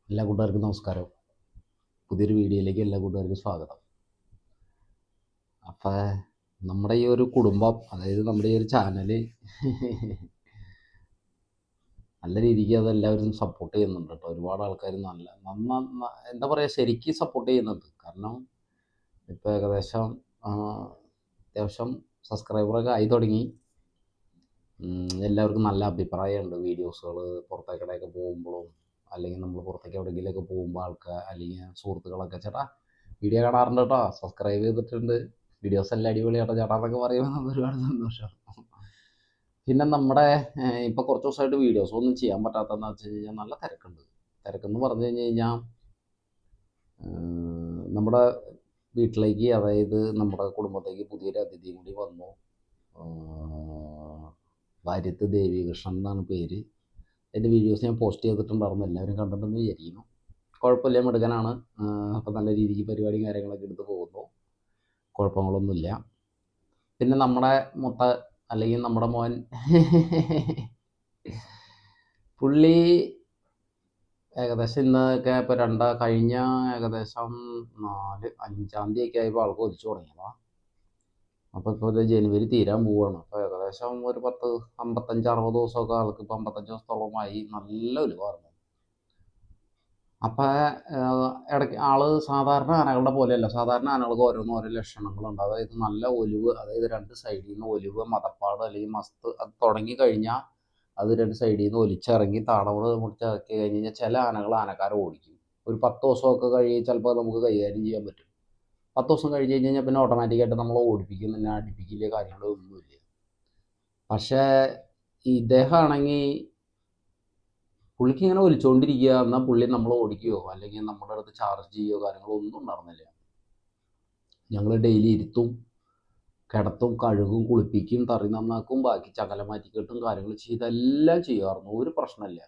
എല്ലാ കൂട്ടുകാർക്കും നമസ്കാരം. പുതിയൊരു വീഡിയോയിലേക്ക് എല്ലാ കൂട്ടുകാർക്കും സ്വാഗതം. അപ്പോൾ നമ്മുടെ ഈ ഒരു കുടുംബം, അതായത് നമ്മുടെ ഈ ഒരു ചാനൽ നല്ല രീതിക്ക് അതെല്ലാവരും സപ്പോർട്ട് ചെയ്യുന്നുണ്ട് കേട്ടോ. ഒരുപാട് ആൾക്കാർ എന്താ പറയുക, ശരിക്കും സപ്പോർട്ട് ചെയ്യുന്നുണ്ട്. കാരണം ഇപ്പോൾ ഏകദേശം അത്യാവശ്യം സബ്സ്ക്രൈബറൊക്കെ ആയി തുടങ്ങി. എല്ലാവർക്കും നല്ല അഭിപ്രായമുണ്ട്. വീഡിയോസുകൾ പുറത്തേക്കിടെയൊക്കെ പോകുമ്പോഴും, അല്ലെങ്കിൽ നമ്മൾ പുറത്തേക്ക് എവിടെയെങ്കിലുമൊക്കെ പോകുമ്പോൾ ആൾക്കാർ അല്ലെങ്കിൽ സുഹൃത്തുക്കളൊക്കെ ചേട്ടാ വീഡിയോ കാണാറുണ്ട് കേട്ടോ, സബ്സ്ക്രൈബ് ചെയ്തിട്ടുണ്ട്, വീഡിയോസ് എല്ലാം അടിപൊളിയാട്ടോ ചേട്ടാ എന്നൊക്കെ പറയുമ്പോൾ ഒരുപാട് സന്തോഷം. പിന്നെ നമ്മുടെ ഇപ്പോൾ കുറച്ച് ദിവസമായിട്ട് വീഡിയോസ് ഒന്നും ചെയ്യാൻ പറ്റാത്തതെന്ന് വെച്ച് കഴിഞ്ഞാൽ നല്ല തിരക്കുണ്ട്. തിരക്കെന്ന് പറഞ്ഞു കഴിഞ്ഞ് കഴിഞ്ഞാൽ നമ്മുടെ വീട്ടിലേക്ക്, അതായത് നമ്മുടെ കുടുംബത്തേക്ക് പുതിയൊരു അതിഥിയും കൂടി വന്നു. വാര്യത്ത് ദേവികൃഷ്ണൻ എന്നാണ് പേര്. അതിൻ്റെ വീഡിയോസ് ഞാൻ പോസ്റ്റ് ചെയ്തിട്ടുണ്ടായിരുന്നു, എല്ലാവരും കണ്ടിട്ടുണ്ടെന്ന് വിചാരിക്കുന്നു. കുഴപ്പമില്ല, മിടുക്കനാണ്. അപ്പോൾ നല്ല രീതിക്ക് പരിപാടിയും കാര്യങ്ങളൊക്കെ എടുത്ത് പോകുന്നു, കുഴപ്പങ്ങളൊന്നുമില്ല. പിന്നെ നമ്മുടെ അല്ലെങ്കിൽ നമ്മുടെ മോൻ പുള്ളി ഏകദേശം ഇന്നൊക്കെ ഇപ്പോൾ കഴിഞ്ഞ ഏകദേശം 5-5 തീയതിയൊക്കെ ആയപ്പോൾ ആൾക്ക് ഒലിച്ചു തുടങ്ങിയതാണ്. അപ്പോൾ ഇപ്പോൾ ഇത് ജനുവരി തീരാൻ പോവുകയാണ്. അപ്പോൾ ഏകദേശം ഒരു 55-60 ദിവസമൊക്കെ ആൾക്ക്, ഇപ്പോൾ 55 ദിവസത്തോളമായി നല്ല ഒലിവായിരുന്നു. അപ്പോൾ ഇടയ്ക്ക് സാധാരണ ആനകളുടെ പോലെയല്ല. സാധാരണ ആനകൾക്ക് ഓരോ ലക്ഷണങ്ങളുണ്ട്. അതായത് നല്ല ഒലിവ്, അതായത് 2 സൈഡിൽ നിന്ന് ഒലിവ്, മദപ്പാട് അല്ലെങ്കിൽ മസ്ത് അത് തുടങ്ങിക്കഴിഞ്ഞാൽ അത് 2 സൈഡിൽ നിന്ന് ഒലിച്ചിറങ്ങി താടവള് മുറിച്ചിറക്കി കഴിഞ്ഞ് കഴിഞ്ഞാൽ ചില ആനകൾ ആനക്കാരെ ഓടിക്കും. ഒരു 10 ദിവസമൊക്കെ ചിലപ്പോൾ നമുക്ക് കൈകാര്യം ചെയ്യാൻ പറ്റും. 10 ദിവസം കഴിഞ്ഞ് കഴിഞ്ഞാൽ പിന്നെ ഓട്ടോമാറ്റിക്കായിട്ട് നമ്മൾ ഓടിപ്പിക്കും, പിന്നെ അടുപ്പിക്കില്ല, കാര്യങ്ങളൊന്നുമില്ല. പക്ഷേ ഇദ്ദേഹമാണെങ്കിൽ പുള്ളിക്ക് ഇങ്ങനെ ഒലിച്ചുകൊണ്ടിരിക്കുക. എന്നാൽ പുള്ളി നമ്മൾ ഓടിക്കുകയോ അല്ലെങ്കിൽ നമ്മുടെ അടുത്ത് ചാർജ് ചെയ്യുകയോ കാര്യങ്ങളോ ഒന്നും ഉണ്ടായിരുന്നില്ല. ഞങ്ങൾ ഡെയിലി ഇരുത്തും, കിടത്തും, കഴുകും, കുളിപ്പിക്കും, തറി നന്നാക്കും, ബാക്കി ചകല മാറ്റിക്കെട്ടും കാര്യങ്ങൾ ചെയ്തെല്ലാം ചെയ്യുമായിരുന്നു, ഒരു പ്രശ്നമില്ല.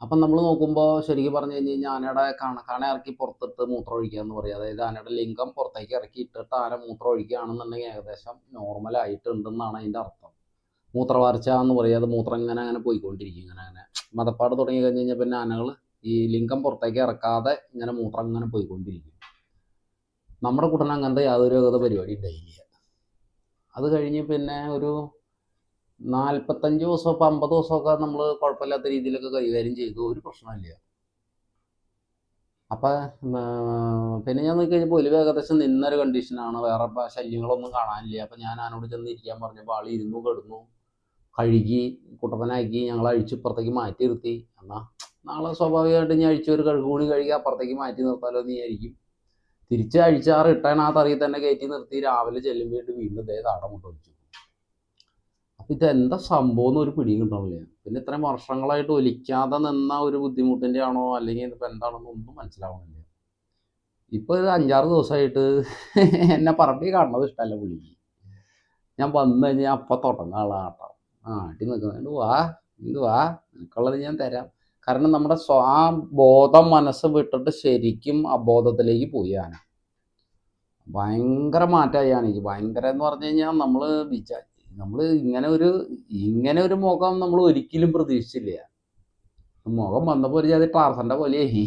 അപ്പം നമ്മൾ നോക്കുമ്പോൾ ശരിക്കും പറഞ്ഞു കഴിഞ്ഞ് കഴിഞ്ഞാൽ ആനയുടെ കണ ഇറക്കി പുറത്തിട്ട് മൂത്രം ഒഴിക്കുക എന്ന് പറയും. അതായത് ആനയുടെ ലിംഗം പുറത്തേക്ക് ഇറക്കി ഇട്ടിട്ട് ആന മൂത്രം ഒഴിക്കുകയാണെന്നുണ്ടെങ്കിൽ ഏകദേശം നോർമലായിട്ടുണ്ടെന്നാണ് അതിൻ്റെ അർത്ഥം. മൂത്രവാർച്ച എന്ന് പറയും. അത് മൂത്രം ഇങ്ങനെ പോയിക്കൊണ്ടിരിക്കും, ഇങ്ങനെ മദപ്പാട് തുടങ്ങി കഴിഞ്ഞ് കഴിഞ്ഞാൽ പിന്നെ ആനകൾ ഈ ലിംഗം പുറത്തേക്ക് ഇറക്കാതെ ഇങ്ങനെ മൂത്രം ഇങ്ങനെ പോയിക്കൊണ്ടിരിക്കും. നമ്മുടെ കുട്ടൻ അങ്ങനത്തെ യാതൊരു വിധ പരിപാടി ഉണ്ടായില്ല. അത് കഴിഞ്ഞ് പിന്നെ ഒരു 45 ദിവസം, ഇപ്പോൾ 50 ദിവസമൊക്കെ നമ്മൾ കുഴപ്പമില്ലാത്ത രീതിയിലൊക്കെ കൈകാര്യം ചെയ്തു, ഒരു പ്രശ്നമില്ല. അപ്പം പിന്നെ ഞാൻ നോക്കി കഴിഞ്ഞപ്പോൾ ഒലിവ് ഏകദേശം നിന്നൊരു കണ്ടീഷനാണ്, വേറെ ശല്യങ്ങളൊന്നും കാണാനില്ല. അപ്പം ഞാൻ ആനോട് ചെന്ന് ഇരിക്കാൻ പറഞ്ഞപ്പോൾ ആൾ ഇരുന്നു, കിടന്നു, കഴുകി കുട്ടപ്പനാക്കി ഞങ്ങൾ അഴിച്ച് ഇപ്പുറത്തേക്ക് മാറ്റി നിർത്തി. എന്നാൽ നാളെ സ്വാഭാവികമായിട്ട് ഞാൻ ഒരു കഴുകു കൂടി കഴുകി അപ്പുറത്തേക്ക് മാറ്റി നിർത്താലോ എന്ന് വിചാരിക്കും. തിരിച്ച് അഴിച്ചാറ് ഇട്ടാൻ ആ തറിയിൽ തന്നെ കയറ്റി നിർത്തി രാവിലെ ചെല്ലുമ്പോൾ വീണ്ടും ഇതേ താടം കൊണ്ട് ഒലിച്ചു. അപ്പം ഇതെന്താ സംഭവം എന്ന് ഒരു പിടിയും കിട്ടണില്ല. പിന്നെ ഇത്രയും വർഷങ്ങളായിട്ട് ഒലിക്കാതെ നിന്ന ഒരു ബുദ്ധിമുട്ടിൻ്റെ ആണോ അല്ലെങ്കിൽ ഇതിപ്പോൾ എന്താണെന്ന് ഒന്നും മനസ്സിലാവണില്ല. ഇപ്പോൾ ഇത് 5-6 ദിവസമായിട്ട് എന്നെ പറമ്പി കാണുന്നത് ഇഷ്ടമല്ല പുള്ളിക്ക്. ഞാൻ വന്നു കഴിഞ്ഞാൽ അപ്പം തുടങ്ങുന്ന ആളാട്ടോ, ആട്ടി നിൽക്കുന്നത്, ഇങ്ങോട്ട് വാ നിനക്കുള്ളത് ഞാൻ തരാം. കാരണം നമ്മുടെ ആ ബോധം മനസ്സ് വിട്ടിട്ട് ശരിക്കും അബോധത്തിലേക്ക് പോയി ആന. ഭയങ്കര മാറ്റമായി ആനയ്ക്ക്. ഭയങ്കര എന്ന് പറഞ്ഞു കഴിഞ്ഞാൽ നമ്മൾ ഇങ്ങനെ ഒരു മുഖം നമ്മൾ ഒരിക്കലും പ്രതീക്ഷിച്ചില്ല. മുഖം വന്നപ്പോൾ ഒരു ജാതി ടാർസൻ്റെ പോലെയായി,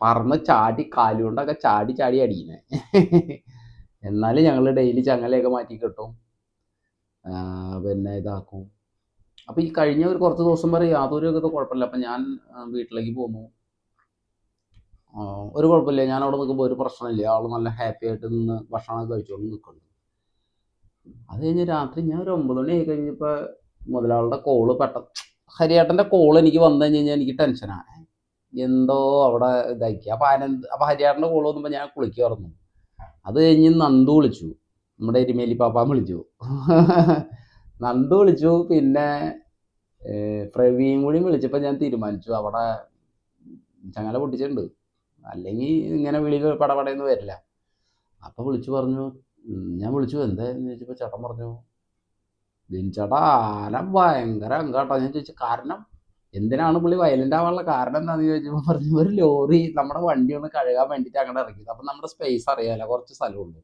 പറന്ന് ചാടി കാലുകൊണ്ടൊക്കെ ചാടി അടിയുന്നത്. എന്നാലും ഞങ്ങൾ ഡെയിലി ചങ്ങലയൊക്കെ മാറ്റി കെട്ടും, പിന്നെ ഇതാക്കും. അപ്പോൾ ഈ കഴിഞ്ഞ ഒരു കുറച്ച് ദിവസം വരെ യാതൊരു വിധ കുഴപ്പമില്ല. അപ്പം ഞാൻ വീട്ടിലേക്ക് പോന്നു, ഒരു കുഴപ്പമില്ല. ഞാൻ അവിടെ നിൽക്കുമ്പോൾ ഒരു പ്രശ്നമില്ല. ആൾ നല്ല ഹാപ്പി ആയിട്ട് നിന്ന് ഭക്ഷണം കഴിച്ചുകൊണ്ട് നിൽക്കുന്നുണ്ട്. അത് കഴിഞ്ഞ് രാത്രി ഞാൻ ഒരു 9 മണി ആയി കഴിഞ്ഞപ്പോൾ മുതലാളുടെ കോള് ഹരിയേട്ടൻ്റെ കോൾ എനിക്ക് വന്നു കഴിഞ്ഞ് കഴിഞ്ഞാൽ എനിക്ക് ടെൻഷനാണ്. എന്തോ അവിടെ ഇതാക്കി. അപ്പോൾ ഹരിയേട്ടൻ്റെ കോൾ വന്നപ്പോൾ ഞാൻ കുളിക്കുമായിരുന്നു. അത് കഴിഞ്ഞ് നന്ദു വിളിച്ചു, നമ്മുടെ എരുമേലി പാപ്പാൻ വിളിച്ചു. നന്ദു വിളിച്ചു, പിന്നെ പ്രവീൺ കൂടി വിളിച്ചപ്പോൾ ഞാൻ തീരുമാനിച്ചു അവിടെ ചങ്ങല പൊട്ടിച്ചിട്ടുണ്ട്, അല്ലെങ്കിൽ ഇങ്ങനെ വിളി പടപടയെന്ന് വരില്ല. അപ്പോൾ ഞാൻ വിളിച്ചു എന്തായെന്ന് ചോദിച്ചപ്പോൾ ചേട്ടൻ പറഞ്ഞു, ബിൻചേട്ടാ ആന ഭയങ്കര അങ്കാട്ടോ. ഞാൻ ചോദിച്ചു കാരണം എന്തിനാണ് പുള്ളി വയലൻ്റ് ആവാനുള്ള കാരണം എന്താണെന്ന് ചോദിച്ചപ്പോൾ പറഞ്ഞു, ഒരു ലോറി നമ്മുടെ വണ്ടി ഒന്ന് കഴുകാൻ വേണ്ടിയിട്ട് അങ്ങനെ ഇറക്കിയത്. അപ്പം നമ്മുടെ സ്പേസ് അറിയാമല്ലോ, കുറച്ച് സ്ഥലമുണ്ട്.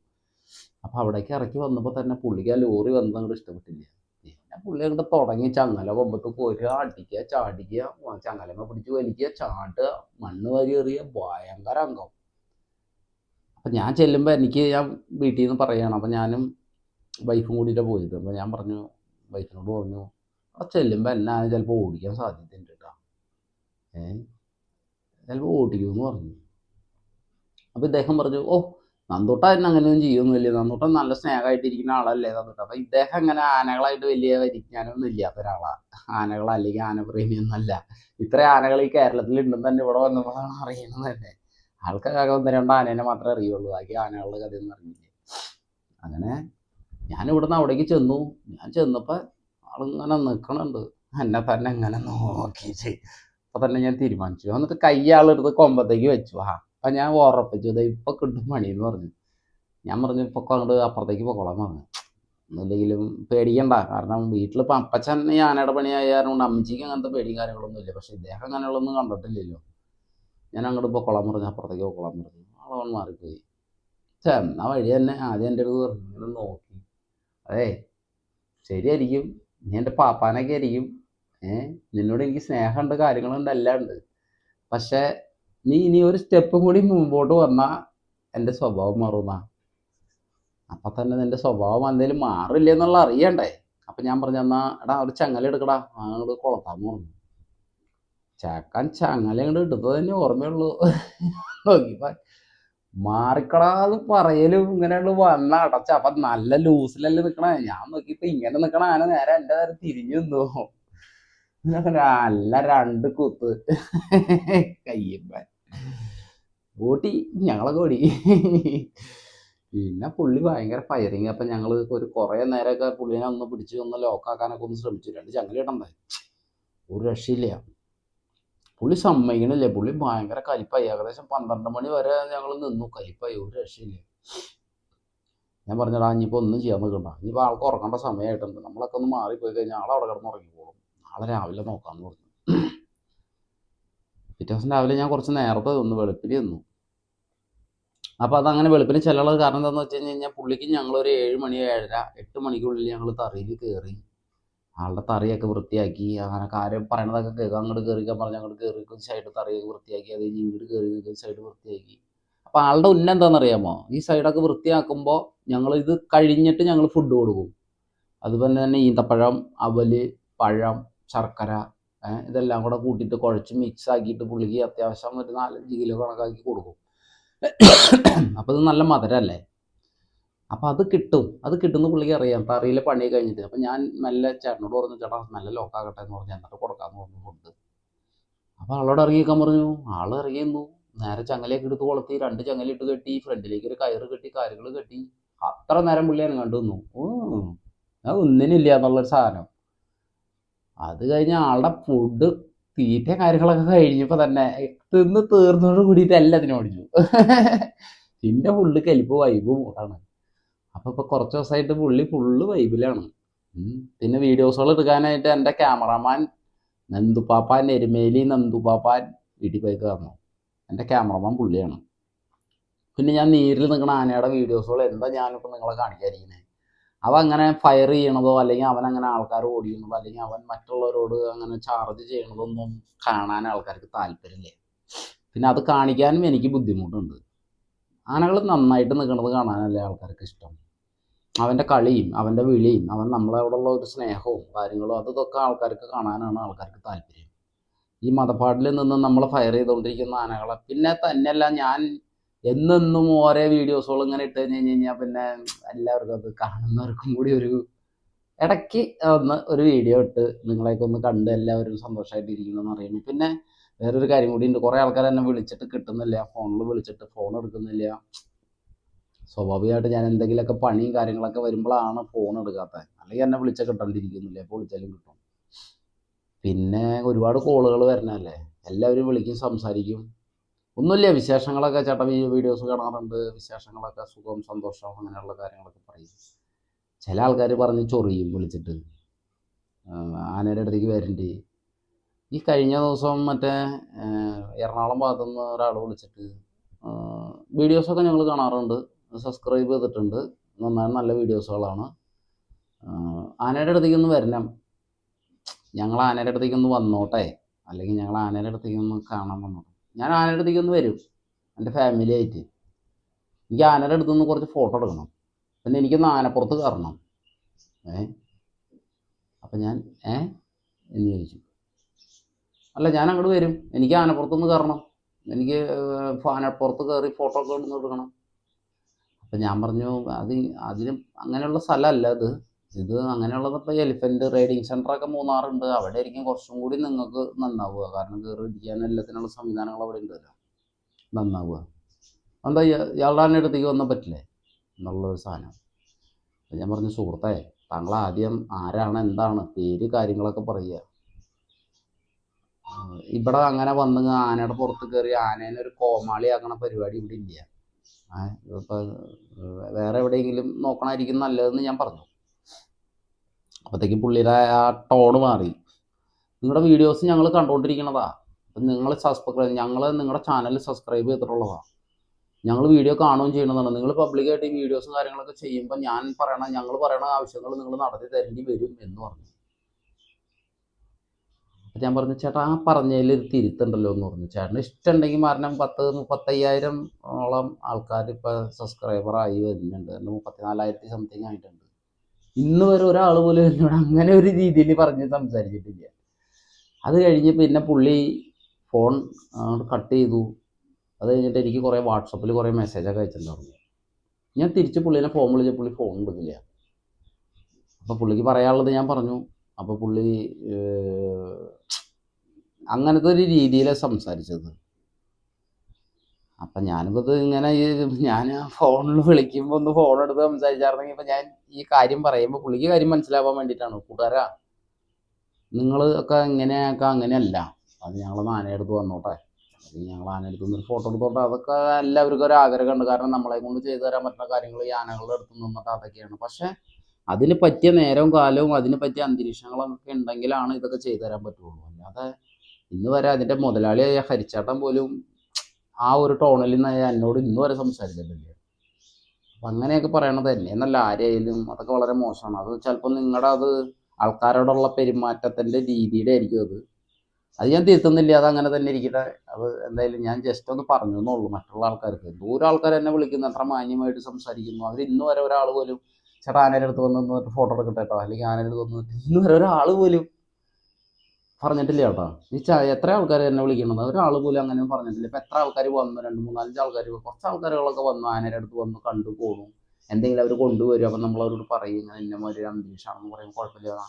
അപ്പോൾ അവിടേക്ക് ഇറക്കി വന്നപ്പോൾ തന്നെ പുള്ളിക്ക് ആ ലോറി വന്നത് അങ്ങോട്ട് ഇഷ്ടപ്പെട്ടില്ല. പിന്നെ പുള്ളി അങ്ങോട്ട് തുടങ്ങി ചങ്ങല കൊമ്പത്ത് കോരുക, അടിക്കുക, ചാടിക്കുക, ചങ്ങലമ്മ പിടിച്ച് വലിക്കുക, ചാടുക, മണ്ണ് വാരി എറിയുക, ഭയങ്കര അംഗം. അപ്പം ഞാൻ ചെല്ലുമ്പോൾ ഞാൻ വീട്ടിൽ നിന്ന് പറയുകയാണ്. അപ്പം ഞാനും വൈഫും കൂടിയിട്ടാണ് പോയത്. അപ്പോൾ ഞാൻ പറഞ്ഞു, വൈഫിനോട് പറഞ്ഞു, അവിടെ ചെല്ലുമ്പോൾ എന്നെ ചിലപ്പോൾ ഓടിക്കാൻ സാധ്യതയുണ്ട് കേട്ടോ, ചിലപ്പോൾ ഓടിക്കുമെന്ന് പറഞ്ഞു. അപ്പോൾ ഇദ്ദേഹം പറഞ്ഞു, ഓ നന്ദൂട്ടൻ അങ്ങനെയൊന്നും ചെയ്യൊന്നുമില്ല, നന്ദൂട്ടൻ നല്ല സ്നേഹമായിട്ടിരിക്കുന്ന ആളല്ലേ നന്ദൂട്ടൻ. അപ്പം ഇദ്ദേഹം അങ്ങനെ ആനകളായിട്ട് വലിയ വരിക്കാനൊന്നും ഇല്ലാത്ത ഒരാളാണ്. ആനകൾ അല്ലെങ്കിൽ ആനപ്രേമിയൊന്നുമല്ല. ഇത്ര ആനകൾ ഈ കേരളത്തിൽ ഉണ്ടെന്ന് തന്നെ ഇവിടെ വന്നപ്പോഴാണ് അറിയണത് തന്നെ. ആൾക്കാർക്ക് 1-2 ആനേനെ മാത്രമേ അറിയുള്ളൂ, ബാക്കി ആനകളുടെ കഥയൊന്നും അറിയില്ലേ. അങ്ങനെ ഞാൻ ഇവിടുന്ന് അവിടേക്ക് ചെന്നു. ഞാൻ ചെന്നപ്പോൾ ആളിങ്ങനെ നിൽക്കണുണ്ട്, എന്നെ തന്നെ ഇങ്ങനെ നോക്കിയിട്ട്. അപ്പം തന്നെ ഞാൻ തീരുമാനിച്ചു. എന്നിട്ട് കൈ ആളെടുത്ത് കൊമ്പത്തേക്ക് വെച്ചു. അപ്പം ഞാൻ ഉറപ്പിച്ചു, ഇതാ ഇപ്പം കിട്ടും പണിയെന്ന് പറഞ്ഞു. ഞാൻ പറഞ്ഞു, ഇപ്പം അങ്ങോട്ട് അപ്പുറത്തേക്ക് പൊക്കോളാൻ പറഞ്ഞു. ഒന്നുമില്ലെങ്കിലും പേടിക്കണ്ട, കാരണം വീട്ടിലിപ്പോൾ അപ്പച്ചൻ ഈ ആനയുടെ പണി ആയതുകൊണ്ട് അമ്മച്ചിക്ക് അങ്ങനത്തെ പേടിയും കാര്യങ്ങളൊന്നും ഇല്ല. പക്ഷേ ഇദ്ദേഹം അങ്ങനെയുള്ളതൊന്നും കണ്ടിട്ടില്ലല്ലോ. ഞാൻ അങ്ങോട്ട് പൊക്കോളാൻ പറഞ്ഞു, അപ്പുറത്തേക്ക് പൊക്കോളാൻ പറഞ്ഞു. ആളവൻ മാറിപ്പോയി. ചെന്ന വഴി തന്നെ ആദ്യം എൻ്റെ അടുത്ത് പറഞ്ഞു, ഇങ്ങനെ നോക്കി, അതേ ശരിയായിരിക്കും, നീ എൻ്റെ പാപ്പാനൊക്കെ ആയിരിക്കും, നിന്നോട് എനിക്ക് സ്നേഹമുണ്ട്, കാര്യങ്ങളുണ്ട്, എല്ലാം ഉണ്ട്. പക്ഷേ നീ ഇനി ഒരു സ്റ്റെപ്പും കൂടി മുമ്പോട്ട് വന്നാൽ എൻ്റെ സ്വഭാവം മാറുന്നാ. അപ്പം തന്നെ നിൻ്റെ സ്വഭാവം എന്തെങ്കിലും മാറില്ല എന്നുള്ള അറിയണ്ടേ. അപ്പം ഞാൻ പറഞ്ഞു, എന്നാൽ എടാ ഒരു ചങ്ങല എടുക്കടാ, അങ്ങോട്ട് കൊളത്താന്ന് പറഞ്ഞു. ചേക്കാൻ ചങ്ങല അങ്ങോട്ട് എടുത്തത് തന്നെ ഓർമ്മയുള്ളൂ. നോക്കിയപ്പോൾ മാറിക്കടാന്ന് പറയലും ഇങ്ങനെയുള്ള വന്ന അടച്ച. അപ്പം നല്ല ലൂസിലല്ലേ നിൽക്കണേ. ഞാൻ നോക്കിയപ്പോൾ ഇങ്ങനെ നിൽക്കണ ആന നേരെ എൻ്റെ നേരെ തിരിഞ്ഞു നിന്നു. നല്ല 2 കുത്ത് കയ്യപ്പൻ ഓട്ടി, ഞങ്ങളൊക്കെ ഓടി. പിന്നെ പുള്ളി ഭയങ്കര ഫയറിങ്. അപ്പം ഞങ്ങൾ കുറേ നേരമൊക്കെ പുള്ളിനെ ഒന്ന് പിടിച്ച് ഒന്ന് ലോക്കാക്കാനൊക്കെ ഒന്ന് ശ്രമിച്ചു. 2 ചങ്ങല ഇടണ്ടേ, ഒരു രക്ഷയില്ല. പുള്ളി സമ്മതിക്കണില്ലേ. പുള്ളി ഭയങ്കര കലിപ്പായി. ഏകദേശം 12 മണി വരെ ഞങ്ങൾ നിന്നു. കലിപ്പായി, ഒരു രക്ഷയില്ല. ഞാൻ പറഞ്ഞടാ, ഇനിയിപ്പോൾ ഒന്നും ചെയ്യാൻ നിൽക്കണ്ട, ഇനിയിപ്പോൾ ആൾക്ക് ഉറങ്ങേണ്ട സമയമായിട്ടുണ്ട്, നമ്മളൊക്കെ ഒന്ന് മാറിപ്പോയി കഴിഞ്ഞാൽ ആളവിടെ കിടന്ന് ഉറങ്ങിക്കോളും, നാളെ രാവിലെ നോക്കാമെന്ന് പറഞ്ഞു. പിറ്റേ ദിവസം രാവിലെ ഞാൻ കുറച്ച് നേരത്തെ നിന്നു, വെളുപ്പിന് നിന്നു. അപ്പോൾ അതങ്ങനെ വെളുപ്പിന് ചെല്ലുള്ളത് കാരണം എന്താണെന്ന് വെച്ച് കഴിഞ്ഞാൽ പുള്ളിക്ക് ഞങ്ങളൊരു 7 മണി 7:30 8 മണിക്കുള്ളിൽ ഞങ്ങൾ തറിയിൽ കയറി ആളുടെ തറിയൊക്കെ വൃത്തിയാക്കി. അങ്ങനെ കാര്യം പറയണതൊക്കെ കേൾക്കുക. അങ്ങോട്ട് കയറിക്കാൻ പറഞ്ഞ് അങ്ങോട്ട് കയറി സൈഡ് തറിയൊക്കെ വൃത്തിയാക്കി. അത് കഴിഞ്ഞ് ഇങ്ങോട്ട് കയറി സൈഡ് വൃത്തിയാക്കി. അപ്പോൾ ആളുടെ ഉന്നം എന്താണെന്നറിയാമോ, ഈ സൈഡൊക്കെ വൃത്തിയാക്കുമ്പോൾ ഞങ്ങൾ ഇത് കഴിഞ്ഞിട്ട് ഞങ്ങൾ ഫുഡ് കൊടുക്കും. അതുപോലെ തന്നെ ഈന്തപ്പഴം, അവല്, പഴം, ശർക്കര, ഇതെല്ലാം കൂടെ കൂട്ടിയിട്ട് കുഴച്ച് മിക്സ് ആക്കിയിട്ട് പുള്ളിക്ക് അത്യാവശ്യം ഒരു 4-5 കിലോ കണക്കാക്കി കൊടുക്കും. അപ്പോൾ ഇത് നല്ല മധുരമല്ലേ. അപ്പോൾ അത് കിട്ടുന്ന പുള്ളിക്ക് അറിയാം, തറിയിലെ പണി കഴിഞ്ഞിട്ട്. അപ്പം ഞാൻ നല്ല ചേട്ടനോട് പറഞ്ഞു, ചേട്ടാ നല്ല ലോക്കാകട്ടെ എന്ന് പറഞ്ഞു, എന്നിട്ട് കൊടുക്കാമെന്ന് പറഞ്ഞു ഫുഡ്. അപ്പോൾ ആളോട് ഇറങ്ങിയേക്കാൻ പറഞ്ഞു. ആൾ ഇറങ്ങിയിരുന്നു. നേരെ ചങ്ങലയൊക്കെ എടുത്ത് കൊളുത്തി 2 ചങ്ങലയിട്ട് കെട്ടി, ഫ്രണ്ടിലേക്ക് ഒരു കയറ് കെട്ടി, കാര്യങ്ങൾ കെട്ടി. അത്ര നേരം പുള്ളി കണ്ടു നിന്നു. ഞാൻ ഒന്നിനില്ല എന്നുള്ളൊരു സാധനം. അത് കഴിഞ്ഞ് ആളുടെ ഫുഡ് തീറ്റ കാര്യങ്ങളൊക്കെ കഴിഞ്ഞപ്പോൾ തന്നെ തിന്ന് തീർന്നോട് കൂടിയിട്ട് എല്ലാത്തിനും ഓടിച്ചു. പിന്നെ ഫുള്ള് കലിപ്പ് വൈബ് മൂടാണ്. അപ്പോൾ ഇപ്പോൾ കുറച്ച് ദിവസമായിട്ട് പുള്ളി ഫുള്ള് വൈബിലാണ്. പിന്നെ വീഡിയോസുകൾ എടുക്കാനായിട്ട് എൻ്റെ ക്യാമറമാൻ നന്ദുപാപ്പാൻ, എരുമേലി നന്ദുപാപ്പാൻ വീട്ടിൽ പോയി കയറന്നു. എൻ്റെ ക്യാമറമാൻ പുള്ളിയാണ്. പിന്നെ ഞാൻ നേരിൽ നിൽക്കുന്ന ആനയുടെ വീഡിയോസുകൾ എന്താ ഞാനിപ്പോൾ നിങ്ങളെ കാണിക്കാതിരിക്കുന്നത്. അവൻ അങ്ങനെ ഫയർ ചെയ്യണതോ അല്ലെങ്കിൽ അവൻ അങ്ങനെ ആൾക്കാർ ഓടിക്കുന്നതോ അല്ലെങ്കിൽ അവൻ മറ്റുള്ളവരോട് അങ്ങനെ ചാർജ് ചെയ്യണതൊന്നും കാണാൻ ആൾക്കാർക്ക് താല്പര്യമില്ല. പിന്നെ അത് കാണിക്കാനും എനിക്ക് ബുദ്ധിമുട്ടുണ്ട്. ആനകൾ നന്നായിട്ട് നിൽക്കുന്നത് കാണാനല്ലേ ആൾക്കാർക്ക് ഇഷ്ടം. അവൻ്റെ കളിയും അവൻ്റെ വിളിയും അവൻ നമ്മളോടുള്ള ഒരു സ്നേഹവും കാര്യങ്ങളും അതൊക്കെ ആൾക്കാർക്ക് കാണാനാണ് ആൾക്കാർക്ക് താല്പര്യം. ഈ മതപ്പാടിൽ നിന്ന് നമ്മൾ ഫയർ ചെയ്തുകൊണ്ടിരിക്കുന്ന ആനകളെ പിന്നെ തന്നെയല്ല ഞാൻ എന്നെന്നും ഓരോ വീഡിയോസുകൾ ഇങ്ങനെ ഇട്ട് കഴിഞ്ഞ് കഴിഞ്ഞാൽ പിന്നെ എല്ലാവർക്കും അത് കാണുന്നവർക്കും കൂടി ഒരു ഇടയ്ക്ക് ഒന്ന് ഒരു വീഡിയോ ഇട്ട് നിങ്ങളെയൊക്കെ ഒന്ന് കണ്ട് എല്ലാവരും സന്തോഷമായിട്ടിരിക്കണമെന്ന് അറിയണം. പിന്നെ വേറൊരു കാര്യം കൂടി ഉണ്ട്, കുറേ ആൾക്കാർ എന്നെ വിളിച്ചിട്ട് കിട്ടുന്നില്ല, ഫോണിൽ വിളിച്ചിട്ട് ഫോൺ എടുക്കുന്നില്ല. സ്വാഭാവികമായിട്ട് ഞാൻ എന്തെങ്കിലുമൊക്കെ പണിയും കാര്യങ്ങളൊക്കെ വരുമ്പോഴാണ് ഫോൺ എടുക്കാത്തത്, അല്ലെങ്കിൽ എന്നെ വിളിച്ചാൽ കിട്ടാണ്ടിരിക്കുന്നില്ല, എപ്പോൾ വിളിച്ചാലും കിട്ടും. പിന്നെ ഒരുപാട് കോളുകൾ വരണല്ലേ, എല്ലാവരും വിളിക്കും, സംസാരിക്കും. ഒന്നുമില്ല, വിശേഷങ്ങളൊക്കെ ചേട്ടാ വീഡിയോസ് കാണാറുണ്ട്, വിശേഷങ്ങളൊക്കെ സുഖം സന്തോഷം അങ്ങനെയുള്ള കാര്യങ്ങളൊക്കെ പറയും. ചില ആൾക്കാർ പറഞ്ഞ് ചൊറിയും വിളിച്ചിട്ട്, ആനയുടെ അടുത്തേക്ക് വരണ്ടേ. ഈ കഴിഞ്ഞ ദിവസം മറ്റേ എറണാകുളം ഭാഗത്തുനിന്ന് ഒരാൾ വിളിച്ചിട്ട്, വീഡിയോസൊക്കെ ഞങ്ങൾ കാണാറുണ്ട്, സബ്സ്ക്രൈബ് ചെയ്തിട്ടുണ്ട്, നന്നായി നല്ല വീഡിയോസുകളാണ്, ആനയുടെ അടുത്തേക്കൊന്ന് വരണം, ഞങ്ങൾ ആനയുടെ അടുത്തേക്കൊന്ന് വന്നോട്ടെ, അല്ലെങ്കിൽ ഞങ്ങൾ ആനയുടെ അടുത്തേക്കൊന്ന് കാണാൻ വന്നോട്ടെ. ഞാൻ ആനയുടെ അടുത്തേക്കൊന്ന് വരും എൻ്റെ ഫാമിലി ആയിട്ട്. എനിക്ക് ആനയുടെ അടുത്തുനിന്ന് കുറച്ച് ഫോട്ടോ എടുക്കണം, പിന്നെ എനിക്കൊന്ന് ആനപ്പുറത്ത് കയറണം. അപ്പം ഞാൻ എന്ന് ചോദിച്ചു. അല്ല, ഞാൻ അങ്ങോട്ട് വരും, എനിക്ക് ആനപ്പുറത്തൊന്ന് കയറണം, എനിക്ക് ആനപ്പുറത്ത് കയറി ഫോട്ടോ ഒക്കെ ഒന്ന് എടുക്കണം. അപ്പം ഞാൻ പറഞ്ഞു, അതിന് അങ്ങനെയുള്ള സ്ഥലമല്ല ഇത് അങ്ങനെയുള്ളത്. ഇപ്പോൾ എലിഫൻറ്റ് റൈഡിങ് സെൻ്ററൊക്കെ മൂന്നാറുണ്ട്, അവിടെ ആയിരിക്കും കുറച്ചും കൂടി നിങ്ങൾക്ക് നന്നാവുക. കാരണം കയറി ഇരിക്കാൻ എല്ലാത്തിനുള്ള സംവിധാനങ്ങൾ അവിടെ ഉണ്ടല്ലോ, നന്നാവുക. എന്താ ഇയാളുടെ ആനയുടെ അടുത്തേക്ക് വന്നാൽ പറ്റില്ലേ എന്നുള്ളൊരു സാധനം. അപ്പം ഞാൻ പറഞ്ഞു, സുഹൃത്തേ, താങ്കൾ ആദ്യം ആരാണ്, എന്താണ് പേര്, കാര്യങ്ങളൊക്കെ പറയുക. ഇവിടെ അങ്ങനെ വന്ന് ആനയുടെ പുറത്ത് കയറി ആനേനെ ഒരു കോമാളിയാക്കണ പരിപാടി ഇവിടെ ഇല്ല. ഇതിപ്പോൾ വേറെ എവിടെയെങ്കിലും നോക്കണമായിരിക്കും നല്ലതെന്ന് ഞാൻ പറഞ്ഞു. അപ്പോഴത്തേക്കും പുള്ളിയുടെ ആ ടോണ് മാറി. നിങ്ങളുടെ വീഡിയോസ് ഞങ്ങൾ കണ്ടുകൊണ്ടിരിക്കണതാ, അപ്പം ഞങ്ങൾ നിങ്ങളുടെ ചാനൽ സബ്സ്ക്രൈബ് ചെയ്തിട്ടുള്ളതാണ്, ഞങ്ങൾ വീഡിയോ കാണുകയും ചെയ്യണമെന്നാണ്. നിങ്ങൾ പബ്ലിക്കായിട്ട് ഈ വീഡിയോസും കാര്യങ്ങളൊക്കെ ചെയ്യുമ്പോൾ ഞങ്ങൾ പറയണ ആവശ്യങ്ങൾ നിങ്ങൾ നടത്തി തരേണ്ടി വരും എന്ന് പറഞ്ഞു. അപ്പം ഞാൻ പറഞ്ഞു, ചേട്ടാ ആ പറഞ്ഞതിൽ ഒരു തിരുത്തുണ്ടല്ലോ എന്ന് പറഞ്ഞു. ചേട്ടന് ഇഷ്ടമുണ്ടെങ്കിൽ കാരണം 35,000 ആൾക്കാർ ഇപ്പോൾ സബ്സ്ക്രൈബറായി വരുന്നുണ്ട്, 34,000 സംതിങ് ആയിട്ടുണ്ട്. ഇന്ന് വരെ ഒരാൾ പോലും എന്നോട് അങ്ങനെ ഒരു രീതിയിൽ പറഞ്ഞ് സംസാരിച്ചിട്ടില്ല. അത് കഴിഞ്ഞ് പിന്നെ പുള്ളി ഫോൺ കട്ട് ചെയ്തു. അത് കഴിഞ്ഞിട്ട് എനിക്ക് കുറേ വാട്സപ്പിൽ കുറേ മെസ്സേജൊക്കെ അയച്ചിട്ടുണ്ടായിരുന്നു. ഞാൻ തിരിച്ച് പുള്ളീനെ ഫോൺ വിളിച്ച പുള്ളി ഫോൺ എടുക്കില്ല. അപ്പോൾ പുള്ളിക്ക് പറയാനുള്ളത് ഞാൻ പറഞ്ഞു. അപ്പോൾ പുള്ളി അങ്ങനത്തെ ഒരു രീതിയിലാണ് സംസാരിച്ചത്. അപ്പം ഞാനിപ്പോൾ ഇങ്ങനെ ഞാൻ ഫോണിൽ വിളിക്കുമ്പോൾ ഒന്ന് ഫോൺ എടുത്ത് സംസാരിച്ചായിരുന്നെങ്കിൽ ഇപ്പം ഞാൻ ഈ കാര്യം പറയുമ്പോൾ പുള്ളിക്ക് കാര്യം മനസ്സിലാവാൻ വേണ്ടിയിട്ടാണ്. കൂട്ടുകാരാ, നിങ്ങൾ ഒക്കെ ഇങ്ങനെയൊക്കെ അങ്ങനെയല്ല, അത് ഞങ്ങൾ ആനയെടുത്ത് വന്നോട്ടെ, അല്ലെങ്കിൽ ഞങ്ങൾ ആനയെടുത്ത് നിന്ന് ഫോട്ടോ എടുത്തോട്ടെ, അതൊക്കെ എല്ലാവർക്കും ഒരു ആഗ്രഹമുണ്ട്. കാരണം നമ്മളെ കൊണ്ട് ചെയ്തു തരാൻ പറ്റുന്ന കാര്യങ്ങൾ ഈ ആനകളുടെ അടുത്ത് നിന്നിട്ട് അതൊക്കെയാണ്. പക്ഷേ അതിന് പറ്റിയ നേരവും കാലവും അതിന് പറ്റിയ അന്തരീക്ഷങ്ങളൊക്കെ ഉണ്ടെങ്കിലാണ് ഇതൊക്കെ ചെയ്തു തരാൻ പറ്റുള്ളൂ. അല്ലാതെ ഇന്ന് വരെ അതിൻ്റെ മുതലാളിയായ ഹരിച്ചേട്ടൻ പോലും ആ ഒരു ടോണിൽ നിന്ന് എന്നോട് ഇന്ന് വരെ സംസാരിച്ചിട്ടില്ല. അപ്പം അങ്ങനെയൊക്കെ പറയണത് തന്നെ എന്നല്ല, ആരെയായാലും അതൊക്കെ വളരെ മോശമാണ്. അത് ചിലപ്പോൾ നിങ്ങളുടെ ആൾക്കാരോടുള്ള പെരുമാറ്റത്തിൻ്റെ രീതിയുടെ ആയിരിക്കും അത് ഞാൻ തിരുത്തുന്നില്ല, അത് അങ്ങനെ തന്നെ ഇരിക്കട്ടെ. അത് എന്തായാലും ഞാൻ ജസ്റ്റ് ഒന്ന് പറഞ്ഞു എന്നുള്ളൂ. മറ്റുള്ള ആൾക്കാർക്ക് ദൂരം ആൾക്കാർ എന്നെ വിളിക്കുന്നു, അത്ര മാന്യമായിട്ട് സംസാരിക്കുന്നു. അവർ ഇന്ന് വരെ ഒരാൾ പോലും ചേട്ടാ ആനയുടെ അടുത്ത് വന്നിട്ട് ഫോട്ടോ എടുക്കട്ടെ കേട്ടോ, അല്ലെങ്കിൽ ആനയുടെ അടുത്ത് വന്നിട്ട് ഇന്ന് വരെ ഒരാൾ പോലും പറഞ്ഞിട്ടില്ല കേട്ടോ. എത്ര ആൾക്കാർ എന്നെ വിളിക്കണത്, ഒരാൾ പോലും അങ്ങനെ പറഞ്ഞിട്ടില്ല. ഇപ്പം എത്ര ആൾക്കാർ വന്നു, 2, 3, 5 ആൾക്കാർ, കുറച്ച് ആൾക്കാരുകളൊക്കെ വന്നു, ആനയുടെ അടുത്ത് വന്ന് കണ്ടു പോകുന്നു. എന്തെങ്കിലും അവർ കൊണ്ടുവരും, അപ്പം നമ്മളവരോട് പറയും ഇങ്ങനെ ഇന്നമാതിരി ഒരു അന്തരീക്ഷമാണെന്ന് പറയുമ്പോൾ കുഴപ്പമില്ല.